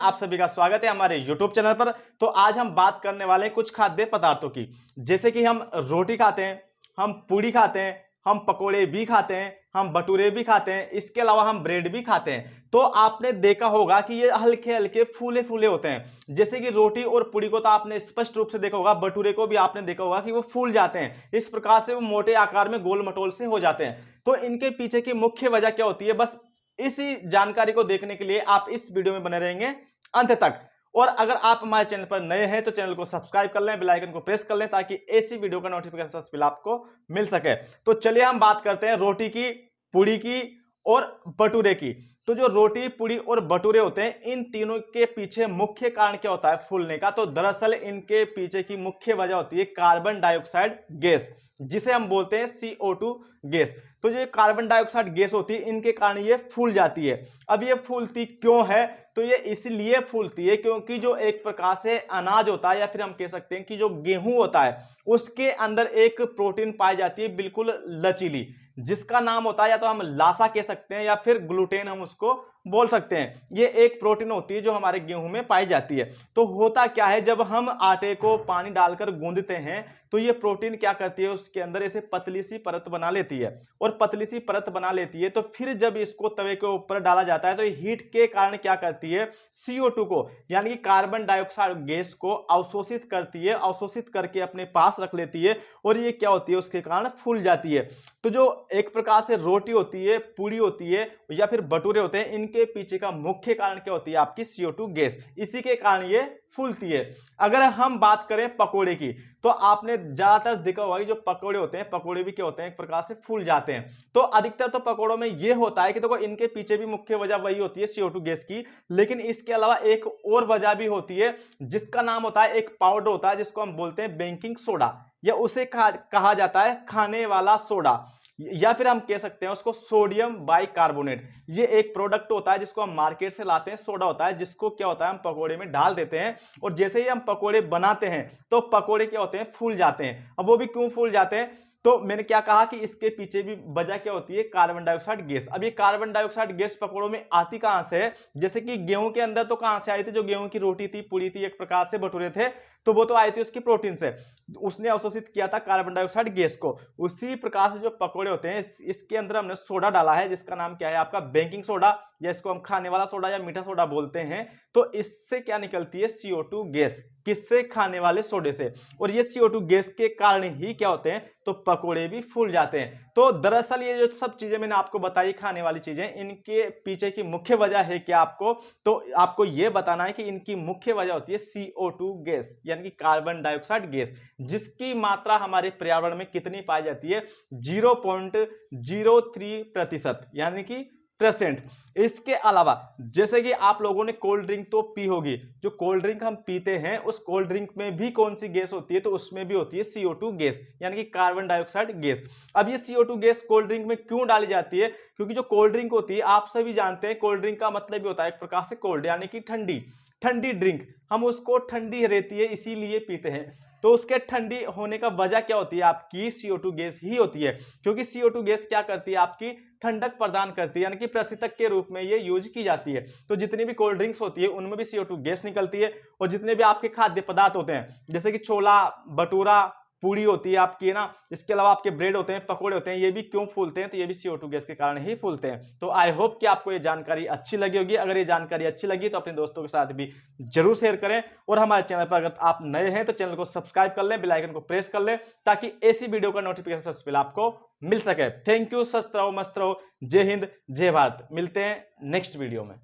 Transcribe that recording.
आप सभी का स्वागत है हमारे YouTube चैनल पर। तो आज हम बात करने वाले हैं कुछ खाद्य पदार्थों की, जैसे कि हम रोटी खाते हैं, हम पूड़ी खाते हैं, हम पकोड़े भी खाते हैं, हम भटूरे भी खाते हैं, इसके अलावा हम ब्रेड भी खाते हैं। तो आपने देखा होगा कि ये हल्के हल्के फूले फूले होते हैं। जैसे कि रोटी और पूड़ी को तो आपने स्पष्ट रूप से देखा होगा, भटूरे को भी आपने देखा होगा कि वो फूल जाते हैं। इस प्रकार से वो मोटे आकार में गोल मटोल से हो जाते हैं। तो इनके पीछे की मुख्य वजह क्या होती है, बस इसी जानकारी को देखने के लिए आप इस वीडियो में बने रहेंगे अंत तक। और अगर आप हमारे चैनल पर नए हैं तो चैनल को सब्सक्राइब कर लें, बेल आइकन को प्रेस कर लें ताकि ऐसी वीडियो का नोटिफिकेशन सबसे पहले आपको मिल सके। तो चलिए हम बात करते हैं रोटी की, पूड़ी की और भटूरे की। तो जो रोटी, पूड़ी और भटूरे होते हैं, इन तीनों के पीछे मुख्य कारण क्या होता है फूलने का? तो दरअसल इनके पीछे की मुख्य वजह होती है कार्बन डाइऑक्साइड गैस, जिसे हम बोलते हैं CO2 गैस। तो ये कार्बन डाइऑक्साइड गैस होती है, इनके कारण ये फूल जाती है। अब ये फूलती क्यों है? तो ये इसलिए फूलती है क्योंकि जो एक प्रकार से अनाज होता है, या फिर हम कह सकते हैं कि जो गेहूं होता है, उसके अंदर एक प्रोटीन पाई जाती है बिल्कुल लचीली, जिसका नाम होता है, या तो हम लासा कह सकते हैं या फिर ग्लूटेन हम उसको बोल सकते हैं। ये एक प्रोटीन होती है जो हमारे गेहूं में पाई जाती है। तो होता क्या है, जब हम आटे को पानी डालकर गूंदते हैं तो ये प्रोटीन क्या करती है, उसके अंदर ऐसे पतली सी परत बना लेती है। और पतली सी परत बना लेती है तो फिर जब इसको तवे के ऊपर डाला जाता है तो हीट के कारण क्या करती है, CO2 को यानी कि कार्बन डाइऑक्साइड गैस को अवशोषित करती है, अवशोषित करके अपने पास रख लेती है। और ये क्या होती है, उसके कारण फूल जाती है। तो जो एक प्रकार से रोटी होती है, पूड़ी होती है या फिर भटूरे होते हैं, इनके पीछे का मुख्य कारण क्या होती है, आपकी CO2 गैस। इसी के कारण ये फूलती है। अगर हम बात करें पकोड़े की, तो आपने ज्यादातर देखा होगा कि जो पकोड़े होते हैं, पकोड़े भी क्या होते हैं, एक प्रकार से फूल जाते हैं। तो अधिकतर तो पकोड़ों में ये होता है कि देखो इनके पीछे भी मुख्य वजह वही होती है CO2 गैस की, लेकिन इसके अलावा एक और वजह भी होती है, जिसका नाम होता है, एक पाउडर होता है जिसको हम बोलते हैं बेकिंग सोडा, या उसे कहा जाता है खाने वाला सोडा, या फिर हम कह सकते हैं उसको सोडियम बाइकार्बोनेट। ये एक प्रोडक्ट होता है जिसको हम मार्केट से लाते हैं, सोडा होता है, जिसको क्या होता है हम पकोड़े में डाल देते हैं। और जैसे ही हम पकोड़े बनाते हैं तो पकोड़े क्या होते हैं, फूल जाते हैं। अब वो भी क्यों फूल जाते हैं, तो मैंने क्या कहा कि इसके पीछे भी वजह क्या होती है, कार्बन डाइऑक्साइड गैस। अब ये कार्बन डाइऑक्साइड गैस पकोड़ों में आती कहां से है? जैसे कि गेहूं के अंदर तो कहां से आई थी, जो गेहूं की रोटी थी, पूरी थी, एक प्रकार से भटूरे थे, तो वो तो आई थी उसकी प्रोटीन से, उसने अवशोषित किया था कार्बन डाइऑक्साइड गैस को। उसी प्रकार से जो पकोड़े होते हैं, इसके अंदर हमने सोडा डाला है, जिसका नाम क्या है आपका, बेकिंग सोडा, या इसको हम खाने वाला सोडा या मीठा सोडा बोलते हैं। तो इससे क्या निकलती है, CO2 गैस। किससे? खाने वाले सोडे से। और ये CO2 गैस के कारण ही क्या होते हैं, तो पकोड़े भी फूल जाते हैं। तो दरअसल ये जो सब चीजें मैंने आपको बताई, खाने वाली चीजें, इनके पीछे की मुख्य वजह है क्या आपको, तो आपको यह बताना है कि इनकी मुख्य वजह होती है CO2 गैस, यानी कि कार्बन डाइऑक्साइड गैस, जिसकी मात्रा हमारे पर्यावरण में कितनी पाई जाती है, 0.03%, यानी कि परसेंट। इसके अलावा जैसे कि आप लोगों ने कोल्ड ड्रिंक तो पी होगी, जो कोल्ड ड्रिंक हम पीते हैं उस कोल्ड ड्रिंक में भी कौन सी गैस होती है, तो उसमें भी होती है CO2 गैस, यानी कि कार्बन डाइऑक्साइड गैस। अब ये CO2 गैस कोल्ड ड्रिंक में क्यों डाली जाती है? क्योंकि जो कोल्ड ड्रिंक होती है, आप सभी जानते हैं, कोल्ड ड्रिंक का मतलब भी होता है एक प्रकार से कोल्ड, यानी कि ठंडी। ठंडी ड्रिंक, हम उसको ठंडी रहती है इसीलिए पीते हैं। तो उसके ठंडी होने का वजह क्या होती है, आपकी CO2 गैस ही होती है। क्योंकि CO2 गैस क्या करती है, आपकी ठंडक प्रदान करती है, यानी कि प्रशीतक के रूप में ये यूज की जाती है। तो जितनी भी कोल्ड ड्रिंक्स होती है उनमें भी CO2 गैस निकलती है। और जितने भी आपके खाद्य पदार्थ होते हैं, जैसे कि छोला भटूरा पूड़ी होती है आपकी, है ना, इसके अलावा आपके ब्रेड होते हैं, पकोड़े होते हैं, ये भी क्यों फूलते हैं, तो ये भी CO2 गैस के कारण ही फूलते हैं। तो आई होप कि आपको ये जानकारी अच्छी लगी होगी। अगर ये जानकारी अच्छी लगी तो अपने दोस्तों के साथ भी जरूर शेयर करें। और हमारे चैनल पर अगर आप नए हैं तो चैनल को सब्सक्राइब कर लें, बेल आइकन को प्रेस कर लें ताकि ऐसी वीडियो का नोटिफिकेशन सबसे पहले आपको मिल सके। थैंक यू, स्वस्थ रहो, मस्त रहो, जय हिंद, जय भारत। मिलते हैं नेक्स्ट वीडियो में।